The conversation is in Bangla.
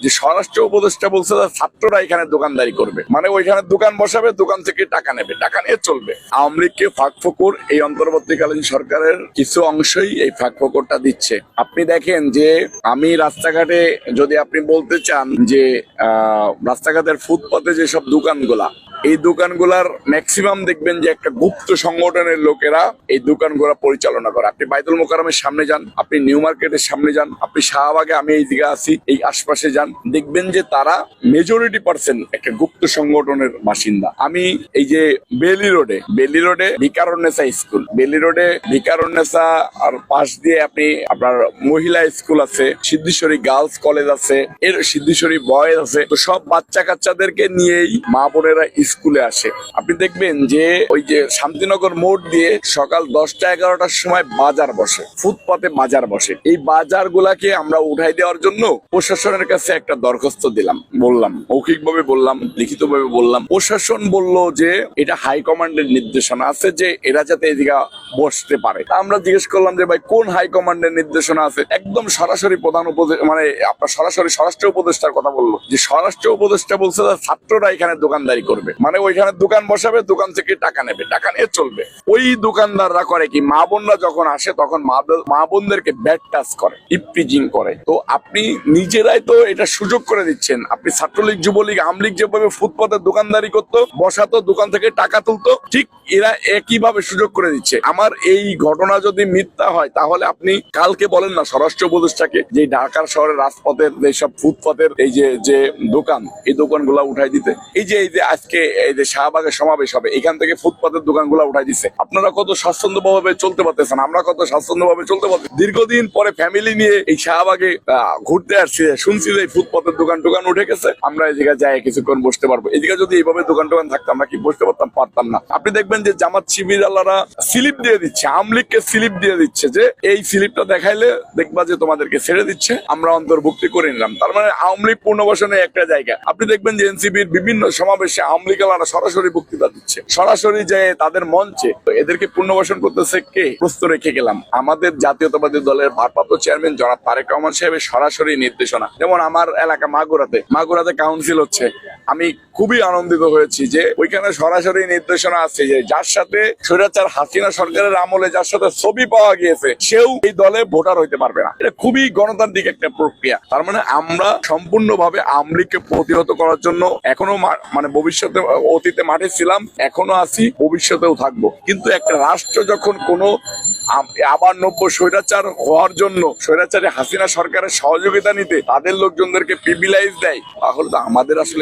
যে স্বরাষ্ট্র উপদেষ্টা বলছে যে ছাত্ররা এখানে দোকানদারি করবে, মানে ওইখানে দোকান বসাবে, দোকান থেকে টাকা নেবে, টাকা নিয়ে চলবে। আওয়ামী লীগকে ফাঁকফোকর এই অন্তর্বর্তীকালীন সরকারের কিছু অংশই এই ফাঁকফোকরটা দিচ্ছে। আপনি দেখেন যে আমি রাস্তাঘাটে যদি আপনি বলতে চান যে রাস্তাঘাটের ফুটপাতে যেসব দোকানগুলা, এই দোকানগুলার ম্যাক্সিমাম দেখবেন যে একটা গুপ্ত সংগঠনের লোকেরা এই দোকানগুলা পরিচালনা করে। আপনি বাইতুল মোকাররমের সামনে যান, আপনি নিউ মার্কেটের সামনে যান, আপনি শাহবাগে, আমি এই দিকে আছি, এই আশপাশে যান, দেখবেন যে তারা মেজরিটি পার্সেন্ট একটা গুপ্ত সংগঠনের বাসিন্দা। আমি এই যে বেলি রোডে ভিকারুন্নেসা স্কুল, বেলি রোডে ভিকারুন্নেসা আর পাশ দিয়ে আপনি আপনার মহিলা স্কুল আছে, সিদ্ধেশ্বরী গার্লস কলেজ আছে, এর সিদ্ধেশ্বরী বয়েজ আছে, তো সব বাচ্চা কাচ্চাদেরকে নিয়েই মা বোনেরা স্কুলে আসে। আপনি দেখবেন যে ওই যে শান্তিনগর মোড় দিয়ে সকাল 10টা-11টার সময় বাজার বসে, ফুটপাতে বাজার বসে। এই বাজার গুলাকে আমরা উঠাই দেওয়ার জন্য প্রশাসনের কাছে একটা দরখাস্ত দিলাম, বললাম, মৌখিকভাবে বললাম, লিখিতভাবে বললাম। প্রশাসন বলল যে এটা হাইকমান্ডের নির্দেশনা আছে যে এরা যাতে এদিকে বসতে পারে। আমরা জিজ্ঞেস করলাম যে ভাই কোন হাইকমান্ডের নির্দেশনা আছে? একদম সরাসরি প্রধান উপদেষ্টা, মানে আপনার সরাসরি স্বরাষ্ট্র উপদেষ্টার কথা বললো, যে স্বরাষ্ট্র উপদেষ্টা বলছে যে ছাত্ররা এখানে দোকানদারি করবে, মানে ওইখানে দোকান বসাবে, দোকান থেকে টাকা নেবে, টাকা নিয়ে চলবে। ওই দোকানদাররা করে কি, মা বোনরা যখন আসে তখন মা বোনদেরকে ব্যাড টাচ করে, ইপটিজিং করে। তো আপনি নিজেরাই তো এটা সুযোগ করে দিচ্ছেন। আপনি ছাত্রলীগ, যুবলীগ, আওয়ামী লীগ যেভাবে ফুটপাতে দোকানদারি করতো, বসাতো, দোকান থেকে টাকা তুলতো, ঠিক এরা একইভাবে সুযোগ করে দিচ্ছে। আমার এই ঘটনা যদি মিথ্যা হয় তাহলে আপনি কালকে বলেন না স্বরাষ্ট্র উপদেষ্টাকে যে ঢাকার শহরের রাজপথের যেসব ফুটপাতের এই যে দোকান, এই দোকানগুলা উঠাই দিতে। এই যে আজকে এই যে শাহবাগের সমাবেশ হবে, এখান থেকে ফুটপাতের দোকানগুলা উঠাই দিচ্ছে। আপনারা কত স্বাচ্ছন্দ্যভাবে চলতে পারতেছেন, আমরা কত স্বাচ্ছন্দ্যভাবে চলতে পারছি। দীর্ঘদিন পরে ফ্যামিলি নিয়ে এই শাহবাগে ঘুরতে আসছি, শুনছি যে ফুটপাতের দোকান উঠে গেছে, আমরা এই জায়গায় যাই কিছুক্ষণ বসতে পারবো। এদিকে যদি এইভাবে দোকান থাকতো আমরা কি বসতে পারতাম না। আপনি দেখবেন যে জামাত শিবির আল্লাহরা স্লিপ দিয়ে দিচ্ছে, আওয়ামী লীগকে স্লিপ দিয়ে দিচ্ছে যে এই স্লিপটা দেখাইলে দেখবা যে তোমাদেরকে ছেড়ে দিচ্ছে, আমরা অন্তর্ভুক্তি করে নিলাম। তার মানে আওয়ামী লীগ পুনর্বাসনে একটা জায়গা। আপনি দেখবেন যে এনসিপির বিভিন্ন সমাবেশে আওয়ামী লীগ আল্লাহরা সরাসরি বক্তৃতা দিচ্ছে, সরাসরি যে তাদের মঞ্চে। এদেরকে পুনর্বাসন করতেছে কে? প্রশ্ন রেখে গেলাম আমাদের জাতীয়তাবাদী দলের ভারপ্রাপ্ত চেয়ারম্যান জনাব তারেক রহমান সাহেবের সরাসরি নির্দেশনা। যেমন আমার এলাকা মাগুরাতে কাউন্সিল হচ্ছে, আমি খুবই আনন্দিত হয়েছি যে ওইখানে সরাসরি নির্দেশনা আছে যে যার সাথে স্বৈরাচার হাসিনা সরকারের আমলে যার সাথে ছবি পাওয়া গিয়েছে সেও এই দলে ভোটার হইতে পারবে না। এটা খুবই গণতান্ত্রিক একটা প্রক্রিয়া। তার মানে আমরা সম্পূর্ণভাবে আওয়ামী লীগকে প্রতিহত করার জন্য এখনো মানে ভবিষ্যতে, অতীতে মাঠে ছিলাম, এখনো আছি, ভবিষ্যতেও থাকবো। কিন্তু একটা রাষ্ট্র যখন কোনো আবার নব্য স্বৈরাচার হওয়ার জন্য স্বৈরাচারী হাসিনা সরকারের সহযোগিতা নিতে তাদের লোকজনদেরকে প্রিভিলাইজ দেয়, তাহলে তো আমাদের আসলে